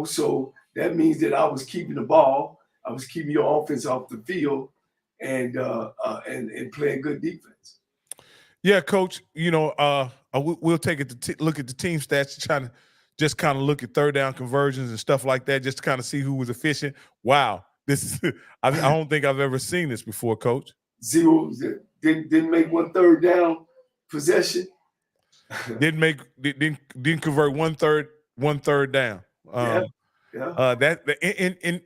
So that means that I was keeping the ball, I was keeping your offense off the field, and playing good defense.
Yeah, Coach. We'll take it to look at the team stats, trying to just kind of look at third down conversions and stuff like that, just to kind of see who was efficient. Wow, this is I don't think I've ever seen this before, Coach.
Zero didn't make one third down possession.
Didn't convert one third down. And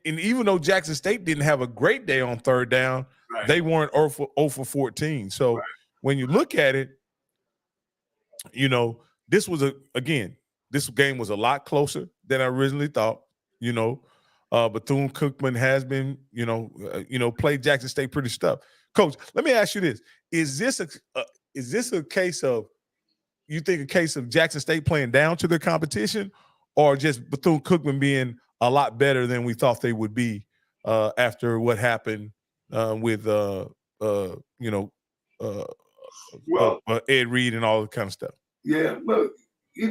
even though Jackson State didn't have a great day on third down, right, they weren't 0 for 14. So right, when you look at it, this game was a lot closer than I originally thought. Bethune-Cookman has been, played Jackson State pretty tough. Coach, let me ask you this: Is this a case of Jackson State playing down to their competition, or just Bethune-Cookman being a lot better than we thought they would be after what happened with Ed Reed and all that kind of stuff?
Yeah, well,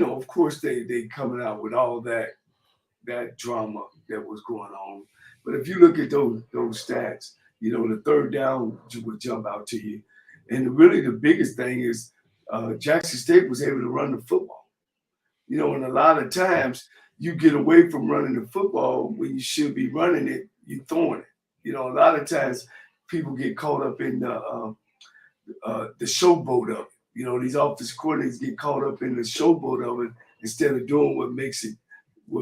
of course they coming out with all that drama that was going on. But if you look at those stats, the third down would jump out to you. And really the biggest thing is Jackson State was able to run the football. And a lot of times you get away from running the football when you should be running it, you throwing it. A lot of times people get caught up in the showboat of it. These offensive coordinators get caught up in the showboat of it instead of doing what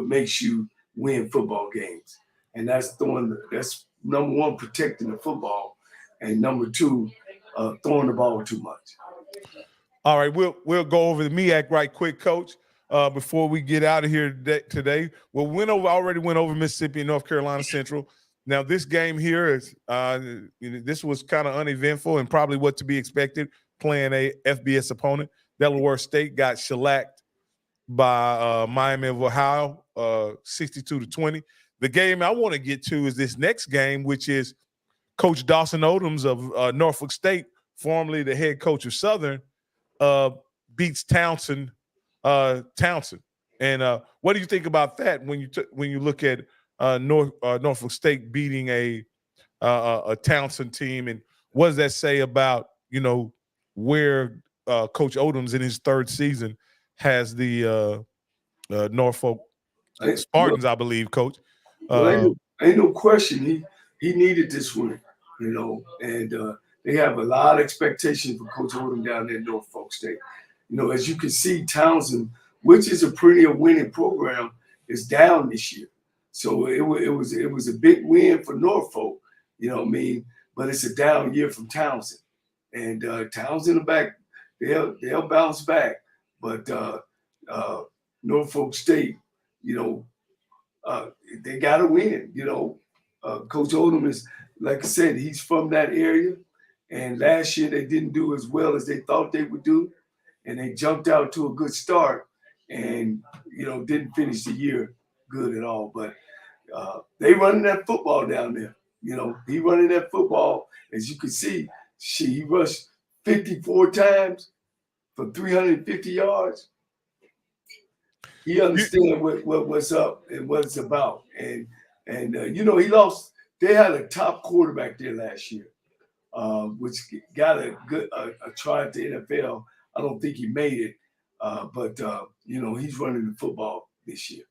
makes you win football games. And that's number one, protecting the football, and number two, throwing the ball too much.
All right, we'll go over the MEAC right quick, Coach, before we get out of here today. Already went over Mississippi and North Carolina Central. Now, this game here is this was kind of uneventful and probably what to be expected, playing a FBS opponent. Delaware State got shellacked by Miami of Ohio, 62-20. The game I want to get to is this next game, which is Coach Dawson Odoms of Norfolk State, formerly the head coach of Southern, beats Townsend. And what do you think about that when you look at Norfolk State beating a Townsend team, and what does that say about where Coach Odoms in his third season has the Norfolk Spartans, I believe, Coach?
Well, ain't no question he needed this win, and they have a lot of expectation for Coach Odom down there in Norfolk State. As you can see, Townsend, which is a perennial winning program, is down this year. So it was a big win for Norfolk, but it's a down year from Townsend. And Townsend back, they'll bounce back. But Norfolk State, they got to win. Coach Odom is, like I said, he's from that area. And last year they didn't do as well as they thought they would do. And they jumped out to a good start and, didn't finish the year good at all. But they running that football down there. He running that football. As you can see, he rushed 54 times for 350 yards. He understands what's up and what it's about. And he lost. They had a top quarterback there last year, which got a try at the NFL. I don't think he made it, but he's running the football this year.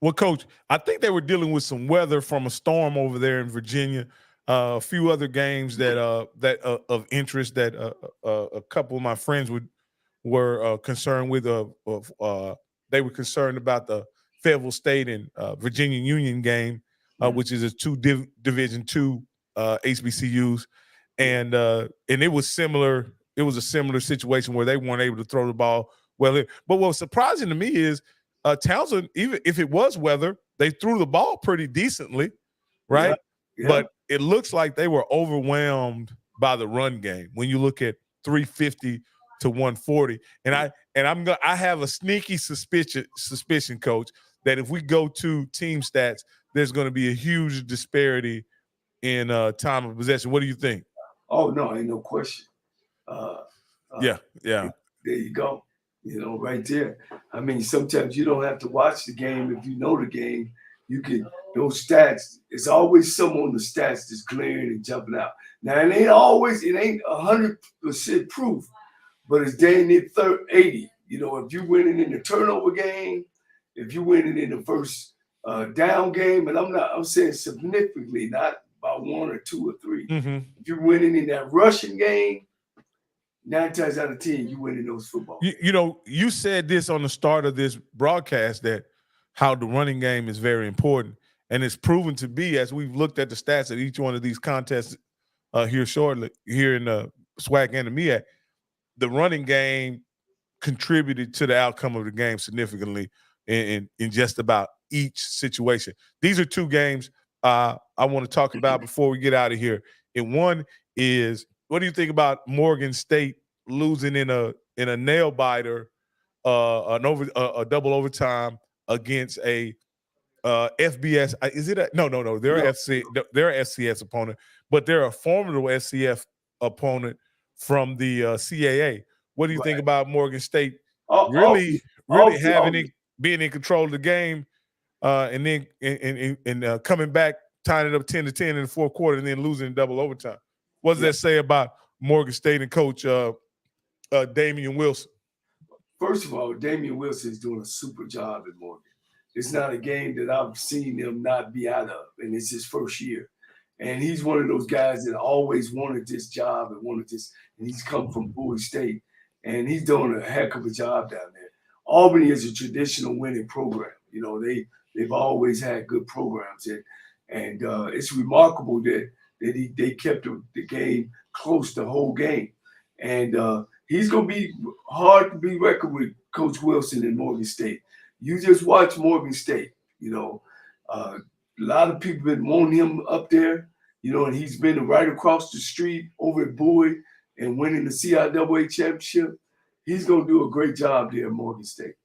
Well, Coach, I think they were dealing with some weather from a storm over there in Virginia. A few other games that of interest that a couple of my friends were concerned with. They were concerned about the Fayetteville State and Virginia Union game, which is a two Division II HBCUs, and it was similar. It was a similar situation where they weren't able to throw the ball well. But what's surprising to me is Townsend, even if it was weather, they threw the ball pretty decently, right?
Yeah.
But it looks like they were overwhelmed by the run game when you look at 350 to 140. And I have a sneaky suspicion, Coach, that if we go to team stats, there's going to be a huge disparity in time of possession. What do you think?
Oh no, ain't no question.
Yeah.
There you go. Right there. I mean, sometimes you don't have to watch the game. If you know the game, you can, those stats, it's always some on the stats that's glaring and jumping out. Now, it ain't 100% proof, but it's dang near 80. If you winning in the turnover game, if you winning in the first down game, and I'm saying significantly, not by 1 or 2 or 3.
Mm-hmm.
If you're winning in that rushing game, 9 times out of 10, you winning those football.
You said this on the start of this broadcast that how the running game is very important, and it's proven to be as we've looked at the stats at each one of these contests here in the SWAC and the MEAC. The running game contributed to the outcome of the game significantly in just about each situation. These are 2 games I want to talk about before we get out of here. And one is, what do you think about Morgan State losing in a nail biter, a double overtime against a FBS? Is it no? They're an FCS opponent, but they're a formidable SCF opponent from the CAA. What do you think about Morgan State being in control of the game, and then coming back tying it up 10-10 in the fourth quarter and then losing in double overtime. What does
Yeah.
that say about Morgan State and coach Damian Wilson?
First of all, Damian Wilson is doing a super job at Morgan. It's not a game that I've seen him not be out of, and it's his first year. And he's one of those guys that always wanted this job and wanted this, and he's come from Bowie State, and he's doing a heck of a job down there. Albany is a traditional winning program. You know, they've always had good programs, and it's remarkable that they kept the game close the whole game. And he's going to be hard to be reckoned with, Coach Wilson in Morgan State. You just watch Morgan State. You know, a lot of people been wanting him up there. You know, and he's been right across the street over at Bowie and winning the CIAA championship. He's going to do a great job there at Morgan State.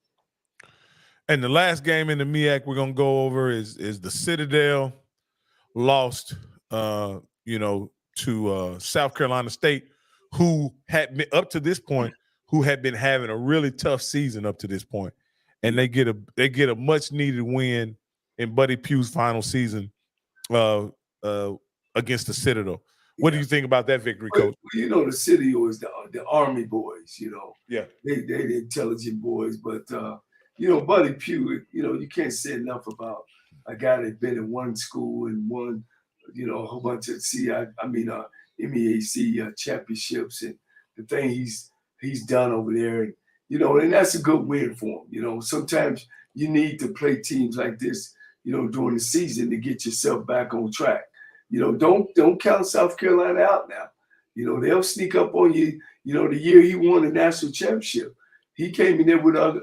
And the last game in the MEAC we're going to go over is the Citadel lost, to South Carolina State, who had been up to this point, who had been having a really tough season up to this point, and they get a much needed win in Buddy Pugh's final season against the Citadel. What do you think about that victory, Coach?
Well, you know, the Citadel is the Army boys. You know,
yeah,
they're the intelligent boys, but Buddy Pugh, you can't say enough about a guy that's been in one school and won, a whole bunch of MEAC championships, and the thing he's done over there, and and that's a good win for him. Sometimes you need to play teams like this, during the season to get yourself back on track. Don't count South Carolina out now. They'll sneak up on you. The year he won the national championship, he came in there with an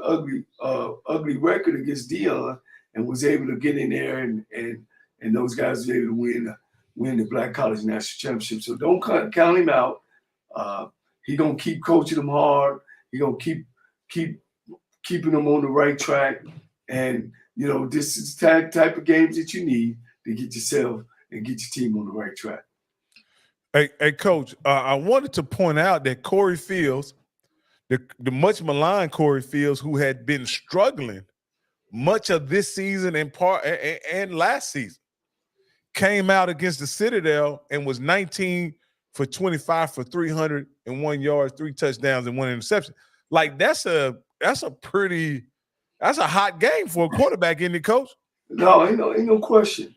ugly record against Dion and was able to get in there, and those guys were able to win the Black College National Championship. So don't count him out. He gonna keep coaching them hard. He gonna keep keeping them on the right track. And this is the type of games that you need to get yourself and get your team on the right track.
Hey, Coach, I wanted to point out that Corey Fields, the much maligned Corey Fields, who had been struggling much of this season and last season, came out against the Citadel and was 19 for 25 for 301 yards, 3 touchdowns, and 1 interception. Like that's a hot game for a quarterback, isn't it, Coach?
No, ain't no question.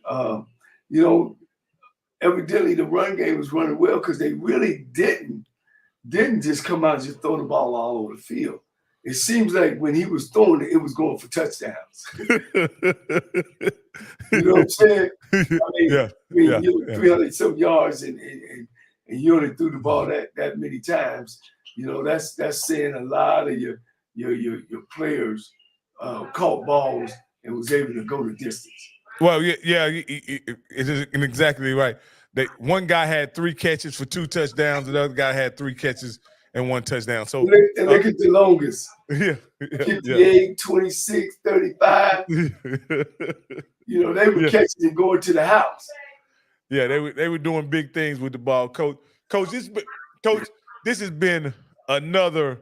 Evidently the run game was running well because they really didn't just come out and just throw the ball all over the field. It seems like when he was throwing it, it was going for touchdowns. You know what I'm saying?
Yeah.
300 some yards and you only threw the ball that many times. That's saying a lot of your players caught balls and was able to go the distance.
Well, yeah, it's exactly right. One guy had 3 catches for 2 touchdowns, the other guy had 3 catches and 1 touchdown. So
and look at the longest.
Yeah.
58, 26, 35. They were catching and going to the house.
Yeah, they were doing big things with the ball. Coach, this has been another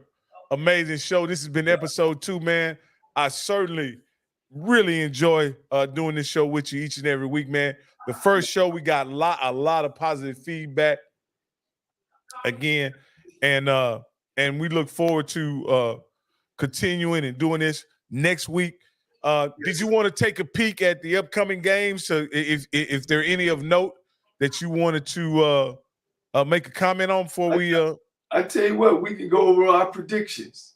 amazing show. This has been episode 2, man. I certainly really enjoy doing this show with you each and every week, man. The first show, we got a lot of positive feedback again, and we look forward to continuing and doing this next week. Did you want to take a peek at the upcoming games? So if there are any of note that you wanted to make a comment on before we
I tell you what, we can go over our predictions.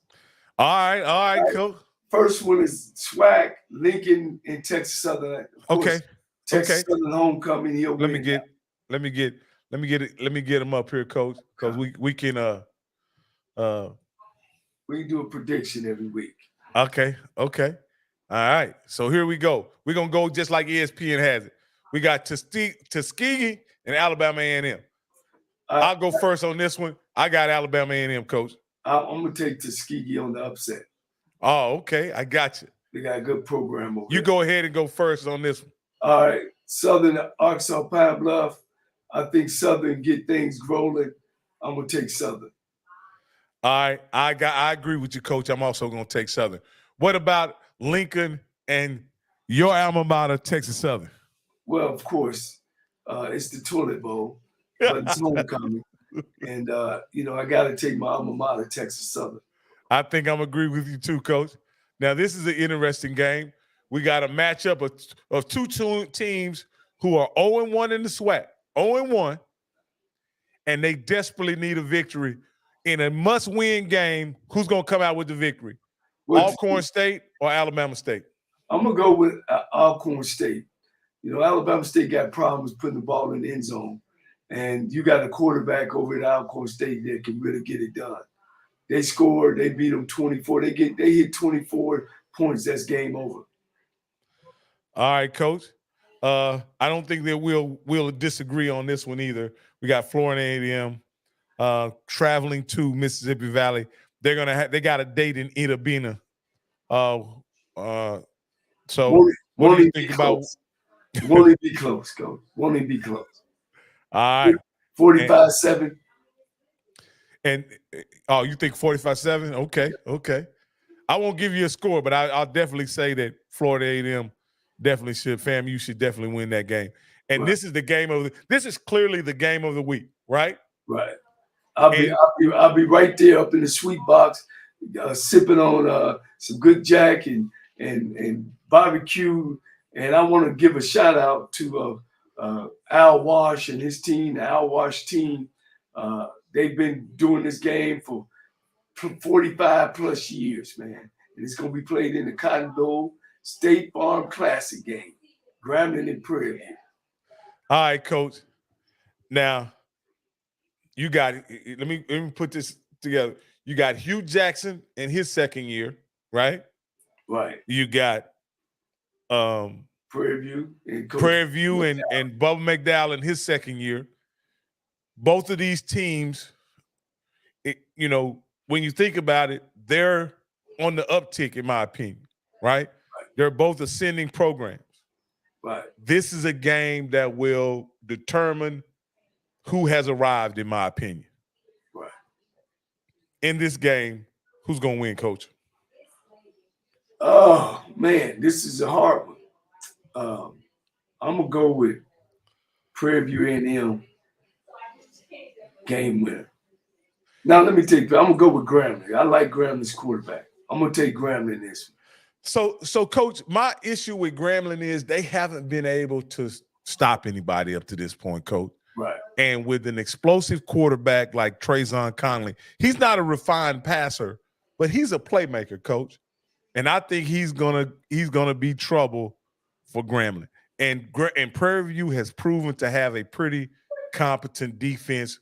All right, cool.
First one is SWAC, Lincoln, and Texas Southern.
Okay.
Texas Southern homecoming.
Let me get them up here, Coach, because we can
we do a prediction every week.
Okay. All right. So here we go. We're gonna go just like ESPN has it. We got Tuskegee and Alabama A&M. I'll go first on this one. I got Alabama A&M, Coach.
I'm gonna take Tuskegee on the upset.
Oh, okay. I got you.
They got a good program over
there. You go ahead and go first on this one.
All right. Southern Arkansas Pine Bluff. I think Southern get things rolling. I'm gonna take Southern.
All right. I agree with you, Coach. I'm also gonna take Southern. What about Lincoln and your alma mater, Texas Southern?
Well, of course, it's the toilet bowl, but it's homecoming. And, I got to take my alma mater, Texas Southern.
I think I'm agree with you too, Coach. Now, this is an interesting game. We got a matchup of two teams who are 0-1 in the SWAC, 0-1, and they desperately need a victory in a must-win game. Who's going to come out with the victory? Alcorn State or Alabama State?
I'm going to go with Alcorn State. Alabama State got problems putting the ball in the end zone, and you got a quarterback over at Alcorn State that can really get it done. They scored. They beat them 24. They hit 24 points. That's game over.
All right, Coach. I don't think that we'll disagree on this one either. We got Florida A&M traveling to Mississippi Valley. They got a date in Ida Bena. So what do you think about?
Won't it be close, Coach? Won't it be close?
All right.
45-7.
And you think 45-7? Okay. I won't give you a score, but I'll definitely say that Florida A&M definitely should. Fam, you should definitely win that game. And
right.
This is clearly the game of the week, right?
Right. I'll be right there up in the sweet box, sipping on some good Jack and barbecue. And I want to give a shout out to Al Wash and his team, the Al Wash team. They've been doing this game for 45 plus years, man. And it's going to be played in the Cotton Bowl State Farm Classic game, Grambling and Prairie View.
All right, Coach. Now, you got – let me put this together. You got Hugh Jackson in his second year, right?
Right.
You got
Prairie View
and Bubba McDowell in his second year. Both of these teams, when you think about it, they're on the uptick, in my opinion, right? They're both ascending programs.
Right.
This is a game that will determine who has arrived, in my opinion.
Right.
In this game, who's going to win, Coach?
Oh, man, this is a hard one. I'm going to go with Prairie View A&M game winner. Now, I'm going to go with Grambling. I like Grambling's quarterback. I'm going to take Grambling this one.
So, Coach, my issue with Grambling is they haven't been able to stop anybody up to this point, Coach.
Right.
And with an explosive quarterback like Trayvon Conley, he's not a refined passer, but he's a playmaker, Coach. And I think he's gonna be trouble for Grambling. And Prairie View has proven to have a pretty competent defense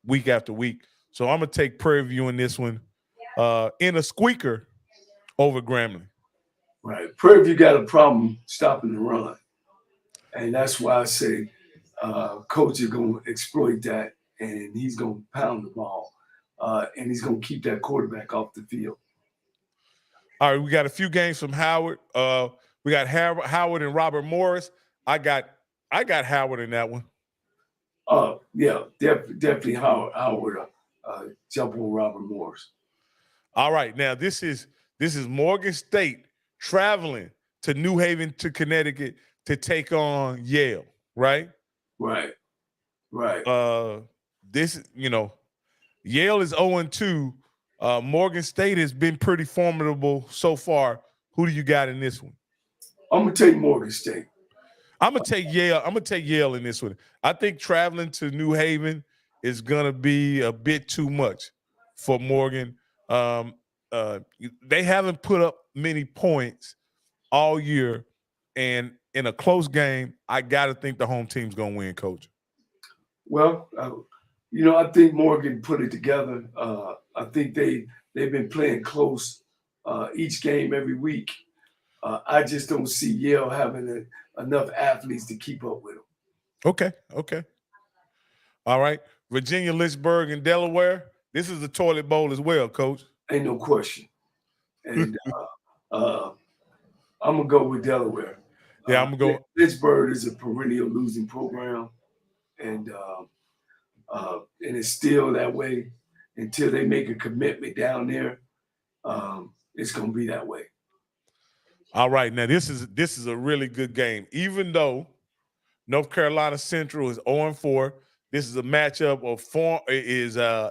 week after week. So I'm gonna take Prairie View in this one, in a squeaker over Grambling.
Right. Prairie View got a problem stopping the run. And that's why I say Coach is going to exploit that, and he's going to pound the ball, and he's going to keep that quarterback off the field.
All right, we got a few games from Howard. We got Howard and Robert Morris. I got Howard in that one.
Yeah, definitely Howard jump on Robert Morris.
All right, now this is Morgan State traveling to New Haven to Connecticut to take on Yale, right?
Right.
This, Yale is 0-2. Morgan State has been pretty formidable so far. Who do you got in this one?
I'm gonna take Morgan State.
I'm gonna take Yale in this one. I think traveling to New Haven is gonna be a bit too much for Morgan. They haven't put up many points all year, and in a close game, I gotta think the home team's gonna win, Coach.
Well, I think Morgan put it together. I think they've been playing close each game every week. I just don't see Yale having enough athletes to keep up with them.
Okay. All right. Virginia, Lynchburg, and Delaware. This is the toilet bowl as well, Coach.
Ain't no question. And I'm going to go with Delaware.
Yeah, I'm going to go.
Lynchburg is a perennial losing program. And it's still that way until they make a commitment down there. It's going to be that way.
All right, now this is a really good game. Even though North Carolina Central is 0-4. This is a matchup of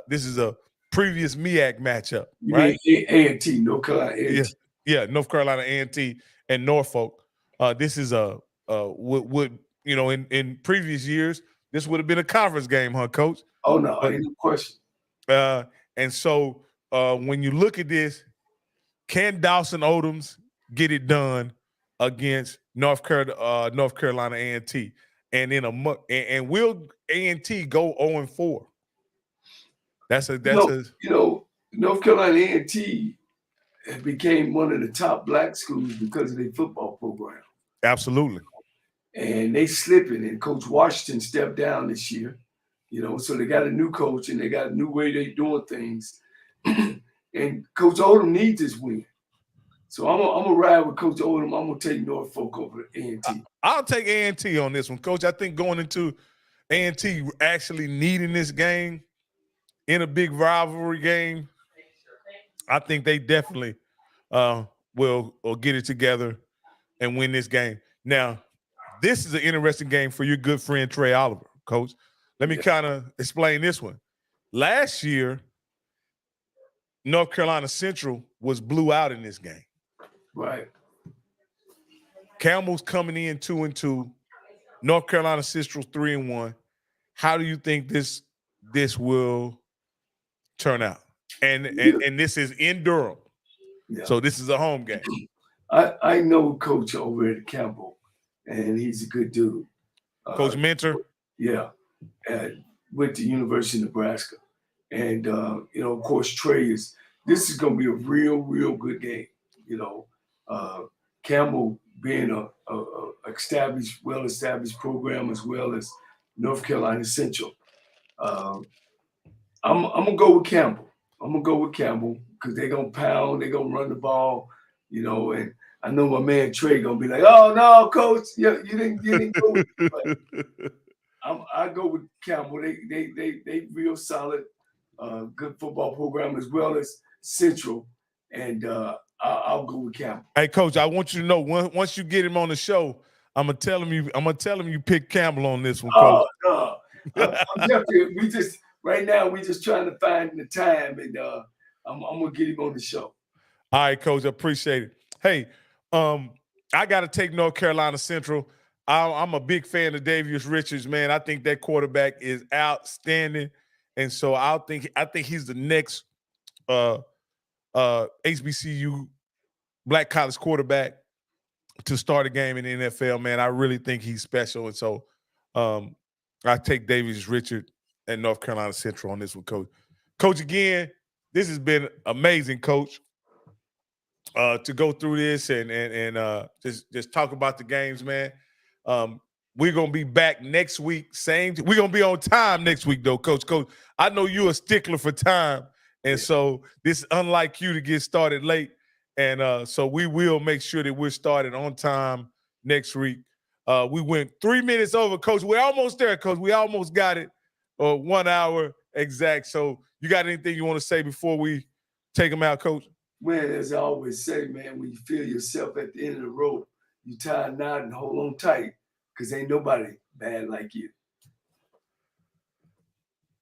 this is a previous MEAC matchup,
You
right?
mean A&T, North Carolina A&T.
Yeah, North Carolina A&T and Norfolk. This is would in previous years this would have been a conference game, huh, Coach?
Oh no, ain't no question.
And so when you look at this, can Dawson Odoms get it done against North Carolina A&T? And and will A&T go 0-4?
North Carolina A&T became one of the top black schools because of their football program.
Absolutely.
And they slipping, and Coach Washington stepped down this year. So they got a new coach and they got a new way they doing things. And Coach Odom needs this win. So I'm gonna ride with Coach Odom. I'm gonna take Norfolk over A&T.
I'll take A&T on this one, Coach. I think going into A&T actually needing this game in a big rivalry game, I think they definitely will get it together and win this game. Now, this is an interesting game for your good friend Trey Oliver, Coach. Let me kind of explain this one. Last year, North Carolina Central was blew out in this game.
Right.
Campbell's coming in 2-2. North Carolina Central 3-1. How do you think this will turn out? And this is in Durham. Yeah. So this is a home game.
I know Coach over at Campbell, and he's a good dude.
Coach Mentor?
Yeah. Went to University of Nebraska. And, of course, this is going to be a real, real good game. Campbell being a well-established program as well as North Carolina Central. I'm going to go with Campbell. I'm going to go with Campbell because they're going to pound, they're going to run the ball, and I know my man Trey going to be like, oh, no, Coach, you didn't go with it. But I go with Campbell. They real solid, good football program as well as Central, and I'll go with Campbell.
Hey, Coach, I want you to know once you get him on the show, I'm gonna tell him you pick Campbell on this one, Coach.
Oh no, I'm definitely. Right now we just trying to find the time, and I'm gonna get him on the show.
All right, Coach, I appreciate it. Hey, I got to take North Carolina Central. I'm a big fan of Davius Richards, man. I think that quarterback is outstanding, and so I think he's the next HBCU black college quarterback to start a game in the NFL, man. I really think he's special, and so I take Davius Richards and North Carolina Central on this one, Coach. Coach, again, this has been amazing, Coach. To go through this and just talk about the games, man. We're gonna be back next week. We're gonna be on time next week, though, Coach. Coach, I know you're a stickler for time, and so this is unlike you to get started late. And so we will make sure that we're started on time next week. We went 3 minutes over, Coach. We're almost there, Coach. We almost got it. 1 hour exact. So you got anything you want to say before we take them out, Coach?
Man, as I always say, man, when you feel yourself at the end of the rope, you tie a knot and hold on tight because ain't nobody bad like you.